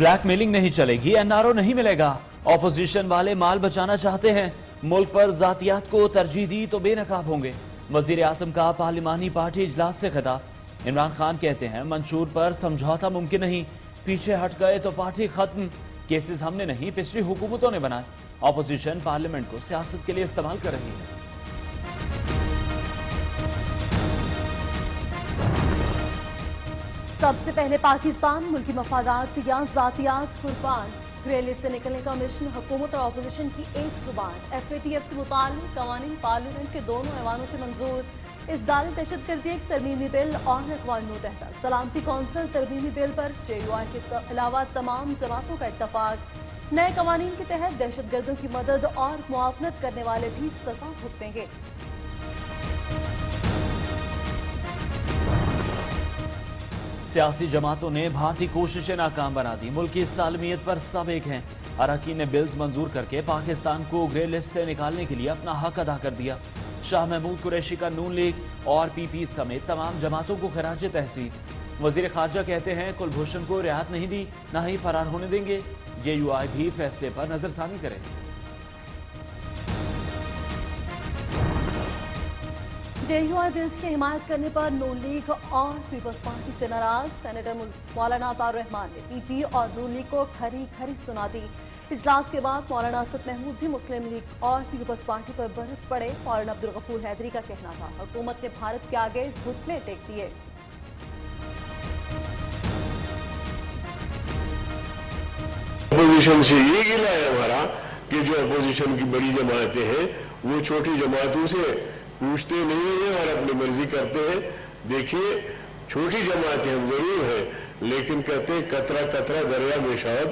Black mailing نہیں چلے گی, NRO نہیں ملے گا. اپوزیشن والے مال بچانا چاہتے ہیں, ملک پر ذاتیات کو ترجیح دی تو بے نقاب ہوں گے. وزیر اعظم کا پارلیمانی پارٹی اجلاس سے خطاب. عمران خان کہتے ہیں منشور پر سمجھوتا ممکن نہیں, پیچھے ہٹ گئے تو پارٹی ختم. کیسز ہم نے نہیں, پچھلی حکومتوں نے بنائے. اپوزیشن پارلیمنٹ کو سیاست کے لیے استعمال کر رہی ہے. سب سے پہلے پاکستان, ملکی مفادات یا ذاتیات قربان. گرے لسٹ سے نکلنے کا مشن, حکومت اور اپوزیشن کی ایک زبان. FATF سے متعلق قوانین پارلیمنٹ کے دونوں ایوانوں سے منظور. اصدار دہشت گردی ایک ترمیمی بل اور اقوام متحدہ سلامتی کونسل ترمیمی بل پر JUI کے علاوہ تمام جماعتوں کا اتفاق. نئے قوانین کے تحت دہشت گردوں کی مدد اور معاونت کرنے والے بھی سزا بھگتیں گے. سیاسی جماعتوں نے بھارتی کوششیں ناکام بنا دی, ملکی سالمیت پر سب ایک ہیں. اراکین نے بلز منظور کر کے پاکستان کو گرے لسٹ سے نکالنے کے لیے اپنا حق ادا کر دیا. شاہ محمود قریشی کا نون لیگ اور PP سمیت تمام جماعتوں کو خراج تحسین. وزیر خارجہ کہتے ہیں کلبھوشن کو رعایت نہیں دی, نہ ہی فرار ہونے دیں گے. JUI بھی فیصلے پر نظر ثانی کرے. JUI بلز کی حمایت کرنے پر نون لیگ اور پیپلز پارٹی سے ناراض. سینیٹر مولانا عطا الرحمان نے PP اور نون لیگ کو کھری کھری سنا دی. اجلاس کے بعد مولانا اسد محمود بھی مسلم لیگ اور پیپلز پارٹی پر برس پڑے. مولانا عبدالغفور حیدری کا کہنا تھا حکومت نے بھارت کے آگے گھٹنے ٹیک دیے. اپوزیشن سے یہ گلا ہے ہمارا کہ جو اپوزیشن کی بڑی جماعتیں ہیں وہ چھوٹی جماعتوں سے پوچھتے نہیں ہیں اور اپنی مرضی کرتے ہیں. دیکھیے چھوٹی جماعتیں ہم ضرور ہیں, لیکن کہتے ہیں قطرہ قطرہ دریا میں شاید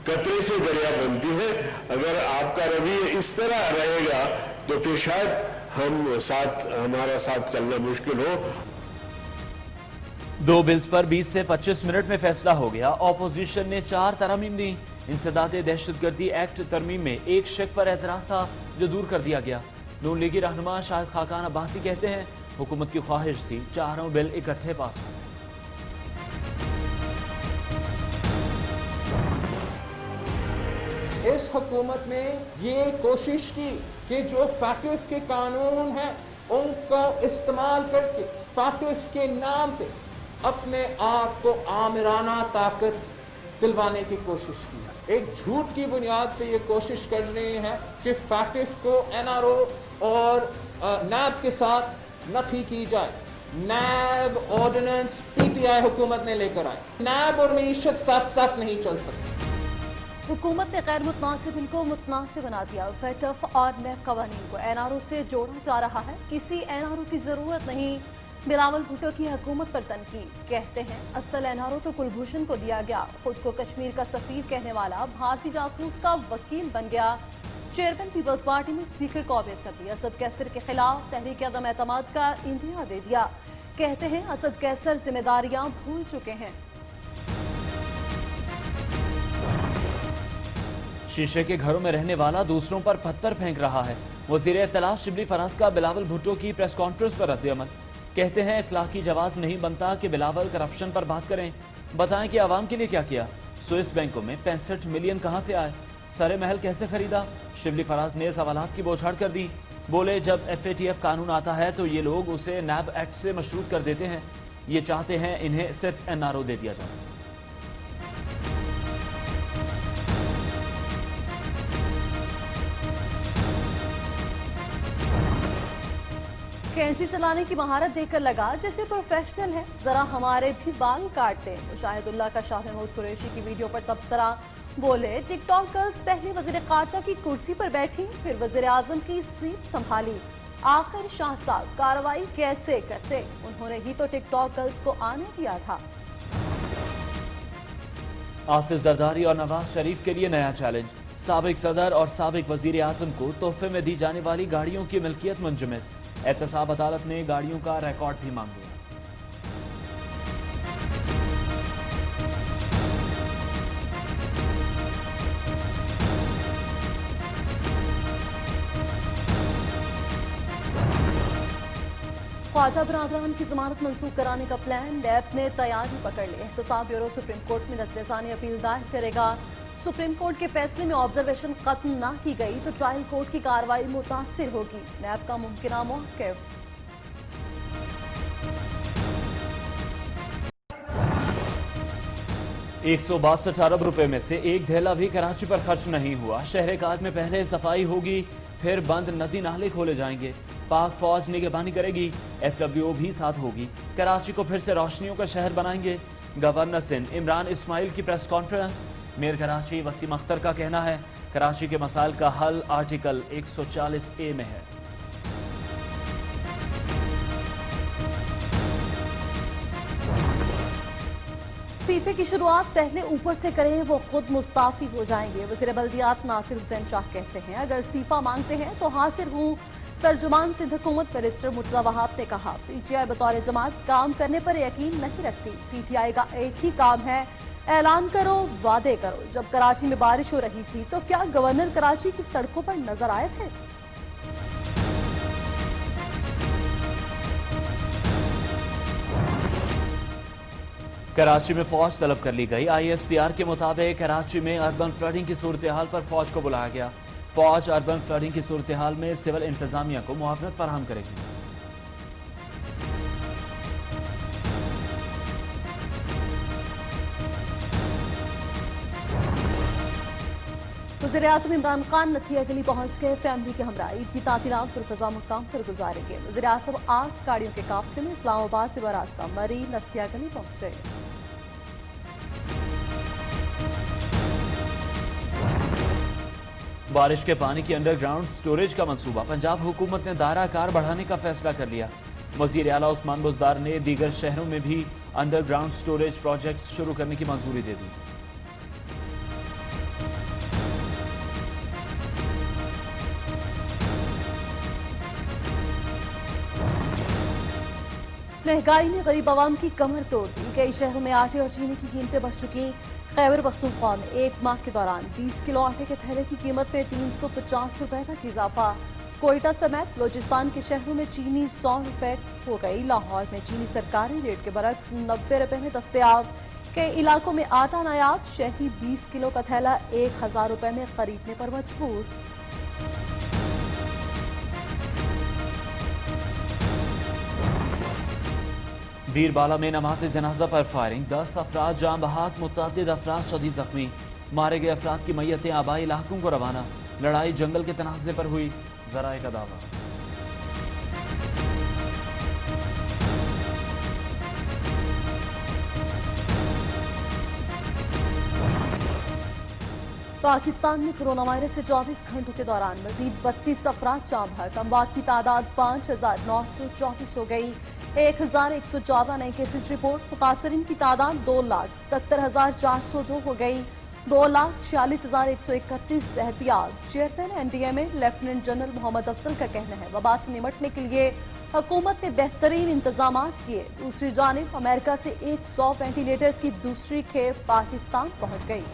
قطرے سے دریا بنتی ہے. اگر آپ کا رویہ اس طرح رہے گا تو پھر شاید ہمارا ساتھ چلنا مشکل ہو. دو بلز پر 20 سے 25 منٹ میں فیصلہ ہو گیا. اپوزیشن نے 4 ترامیم دی. انسداد دہشت گردی ایکٹ ترمیم میں ایک شک پر اعتراض تھا جو دور کر دیا گیا. نون لیگی رہنما شاہد خاقان عباسی کہتے ہیں حکومت کی خواہش تھی چاروں بل اکٹھے پاس ہوں. اس حکومت نے یہ کوشش کی کہ جو FATF کے قانون ہیں ان کو استعمال کر کے FATF کے نام پہ اپنے آپ کو آمرانہ طاقت دلوانے کی کوشش کی. ایک جھوٹ کی بنیاد پہ یہ کوشش کر رہے ہیں کہ FATF کو NRO اور NAB کے ساتھ نفی کی جائے. NAB آرڈیننس PTI حکومت نے لے کر آئے. NAB اور معیشت ساتھ ساتھ نہیں چل سکتے. حکومت نے غیر متناسب ان کو متناسب بنا دیا. FATF اور NAB قوانین کو NRO سے جوڑا جا رہا ہے. کسی NRO کی ضرورت نہیں. بلاول بھٹو کی حکومت پر تنقید. کہتے ہیں اصل NRO تو کلبھوشن کو دیا گیا. خود کو کشمیر کا سفیر کہنے والا بھارتی جاسوس کا وکیل بن گیا. چیئرمین پیپلز پارٹی نے اسپیکر کو عبیس دی. اسد قیصر کے خلاف تحریک عدم اعتماد کا اندیا دے دیا. کہتے ہیں اسد قیصر ذمہ داریاں بھول چکے ہیں. شیشے کے گھروں میں رہنے والا دوسروں پر پتھر پھینک رہا ہے. وزیر اطلاع شبلی فراز کا بلاول بھٹو کی پریس کانفرنس پر رد عمل. کہتے ہیں اخلاقی جواز نہیں بنتا کہ بلاول کرپشن پر بات کریں. بتائیں کہ عوام کے لیے کیا کیا. سوئس بینکوں میں 65 ملین کہاں سے آئے. سر محل کیسے خریدا. شبلی فراز نے سوالات کی بوچھاڑ کر دی. بولے جب FATF قانون آتا ہے تو یہ لوگ اسے NAB ایکٹ سے مشروط کر دیتے ہیں. یہ چاہتے ہیں انہیں صرف NRO دے دیا جائے. کینچی چلانے کی مہارت دیکھ کر لگا جیسے پروفیشنل ہے. ذرا ہمارے بھی بال کاٹ دیں. مشاہد اللہ کا شاہ محمود قریشی کی ویڈیو پر تبصرہ. بولے ٹک ٹاک گرلز پہلے وزیر خارجہ کی کرسی پر بیٹھی پھر وزیر اعظم کی سیٹ سنبھالی. آخر شاہ صاحب کارروائی کیسے کرتے. انہوں نے ہی تو ٹک ٹاک گرلز کو آنے دیا تھا. آصف زرداری اور نواز شریف کے لیے نیا چیلنج. سابق صدر اور سابق وزیر اعظم کو تحفے میں دی جانے والی گاڑیوں کی ملکیت منجمد. احتساب عدالت نے گاڑیوں کا ریکارڈ بھی مانگ لیا. ख्वाजा बिरादरान की जमानत मंसूख कराने का प्लान, नैब ने तैयारी पकड़ ली। एहतसाब ब्यूरो सुप्रीम कोर्ट में नजरसानी अपील दायर करेगा। सुप्रीम कोर्ट के फैसले में ऑब्जर्वेशन खत्म ना की गई तो ट्रायल कोर्ट की कार्रवाई मुतासिर होगी। नैब का मुमकिन मौक़िफ़। 162 अरब रुपए में से एक धेला भी कराची पर खर्च नहीं हुआ। शहर काद में पहले सफाई होगी, फिर बंद नदी नाले खोले जाएंगे। पाक फौज निगरानी करेगी, FWO भी साथ होगी। कराची को फिर से रोशनियों का शहर बनाएंगे। गवर्नर सिंध इमरान इस्माइल की press conference. Mayor Karachi Waseem Akhtar का कहना है कराची के मसाइल का हल आर्टिकल 140A में है। इस्तीफे की शुरुआत पहले ऊपर से करें, वो खुद मुस्ताफी हो जाएंगे। वज़ीर बल्दियात नासिर हुसैन शाह कहते हैं अगर इस्तीफा मांगते हैं तो हासिल हूँ। तर्जुमान सिंध हुकूमत बैरिस्टर मुर्तज़ा वहाब ने कहा PTI बतौर जमात काम करने पर यकीन नहीं रखती। PTI का एक ही काम है, ऐलान करो, वादे करो। जब कराची में बारिश हो रही थी तो क्या गवर्नर कराची की सड़कों पर नजर आए थे? कराची में फौज तलब कर ली गई। ISPR के मुताबिक कराची में अर्बन फ्लडिंग की सूरत हाल पर फौज को बुलाया गया। फौज अर्बन फ्लडिंग की सूरत हाल में सिविल इंतजामिया को मुआवनत फराहम करेगी। वज़ीर आज़म इमरान खान नथिया गली पहुंच गए। फैमिली के हमरा ईद की तातीरात पुरफ़ज़ा मुकाम पर गुजारेंगे। वज़ीर आज़म 8 गाड़ियों के काफिले में इस्लामाबाद से बरास्ता मरी नथिया गली पहुंचे। बारिश के पानी की अंडरग्राउंड स्टोरेज का मंसूबा। पंजाब हुकूमत ने दायरा कार बढ़ाने का फैसला कर लिया। वज़ीर आला उस्मान बुज़दार ने दीगर शहरों में भी अंडरग्राउंड स्टोरेज प्रोजेक्ट्स शुरू करने की मंजूरी दे दी। महंगाई ने गरीब आवाम की कमर तोड़ दी। कई शहरों में आटे और चीनी की कीमतें बढ़ चुकी। खैबर पख्तूनख्वा में एक माह के दौरान 20 किलो आटे के थैले की कीमत में 350 रुपए तक इजाफा। कोयटा समेत बलोचिस्तान के शहरों में चीनी 100 रुपए हो गई। लाहौर में चीनी सरकारी रेट के बरक्स 90 रुपए में दस्तयाब। कई इलाकों में आटा नायाब। शहरी 20 किलो का थैला 1000 रुपए में खरीदने पर मजबूर। बीरबाला में नमाज जनाजा पर फायरिंग। 10 अफराद जाम बहाक, मुतअद्दिद अफराद शदीद जख्मी। मारे गए अफराद की मैयतें आबाई इलाकों को रवाना। लड़ाई जंगल के तनाज़े पर हुई, ज़राए का दावा। पाकिस्तान में कोरोना वायरस से 24 घंटों के दौरान मजीद 32 अफराद जाम बहक। अमवात की तादाद 5924 हो गई। 1154 नए केसेस रिपोर्ट। मुतासरीन की तादाद 2,77,402 हो गई। 2,46,131 एहतियात। Chairman NDMA lieutenant general Mohammad Afzal का कहना है वबा से निमटने के लिए हुकूमत ने बेहतरीन इंतजाम किए। दूसरी जानिब अमेरिका से 100 वेंटिलेटर्स की दूसरी खेप पाकिस्तान पहुंच गई।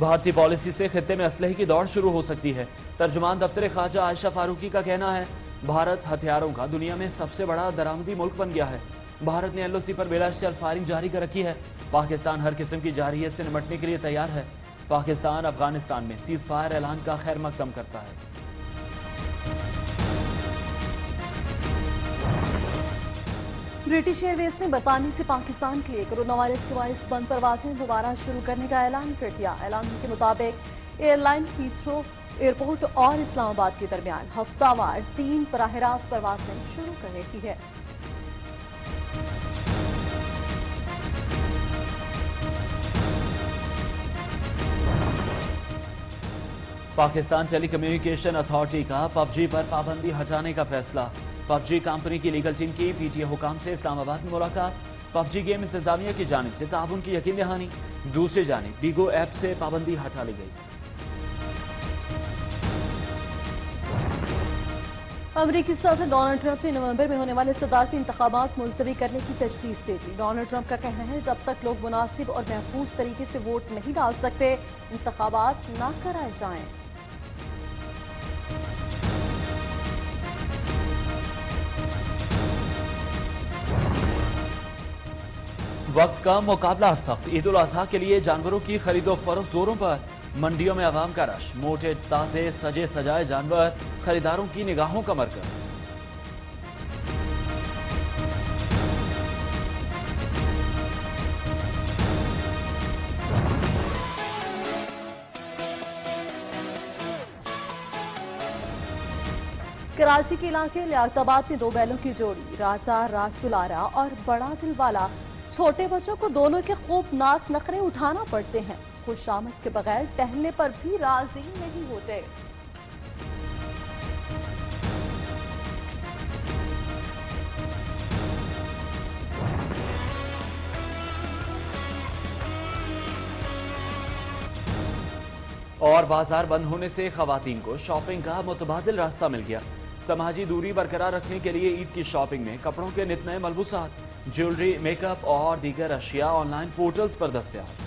भारतीय पॉलिसी से खित्ते में असलहे की दौड़ शुरू हो सकती है। तर्जुमान दफ्तर ख्वाजा आयशा फारूकी का कहना है भारत हथियारों का दुनिया में सबसे बड़ा दरामदी मुल्क बन गया है। भारत ने LOC पर बेलाश्तर फायरिंग जारी कर रखी है। पाकिस्तान हर किस्म की जारहियत से निमटने के लिए तैयार है। पाकिस्तान अफगानिस्तान में सीज फायर ऐलान का खैर मकदम करता है। ब्रिटिश एयरवेज ने बरतानिया से पाकिस्तान के लिए कोरोना वायरस के बायस बंद परवाजें दोबारा शुरू करने का ऐलान कर दिया। ऐलान के मुताबिक एयरलाइन हीथ्रो एयरपोर्ट और इस्लामाबाद के दरमियान हफ्तावार 3 बराह रास्त परवाजें शुरू कर रही है। पाकिस्तान टेली कम्युनिकेशन अथॉरिटी का PUBG पर पाबंदी हटाने का फैसला। PUBG कंपनी की लीगल टीम की PTA हुकाम से इस्लामाबाद में मुलाकात। PUBG गेम इंतजामिया की जानिब से ताउन की यकीन दहानी। दूसरी जानिब बीगो ऐप से पाबंदी हटा ली गई। अमरीकी सदर डोनाल्ड ट्रंप ने नवंबर में होने वाले सदारती इंतखाबात मुलतवी करने की तजवीज़ दे दी। डोनाल्ड ट्रंप का कहना है जब तक लोग मुनासिब और महफूज तरीके से वोट नहीं डाल सकते इंतखाबात ना कराए जाएं। वक्त का मुकाबला सख्त। ईद उल अजहा के लिए जानवरों की खरीदो फरोख्त जोरों पर। मंडियों में आवाम का रश। मोटे ताजे सजे सजाए जानवर खरीदारों की निगाहों का मरकज। कराची के इलाके लियाकताबाद में 2 बैलों की जोड़ी, राजा राजदुलारा और बड़ा दिलवाला। छोटे बच्चों को दोनों के खूब नाज नखरे उठाना पड़ते हैं। खुशामद के बगैर टहलने पर भी राजी नहीं होते। और बाजार बंद होने से खवातीन को शॉपिंग का मुतबादिल रास्ता मिल गया। समाजी दूरी बरकरार रखने के लिए ईद की शॉपिंग में कपड़ों के नित नए मलबूसात, ज्वेलरी, मेकअप और दीगर अशिया ऑनलाइन पोर्टल्स पर दस्तयाब।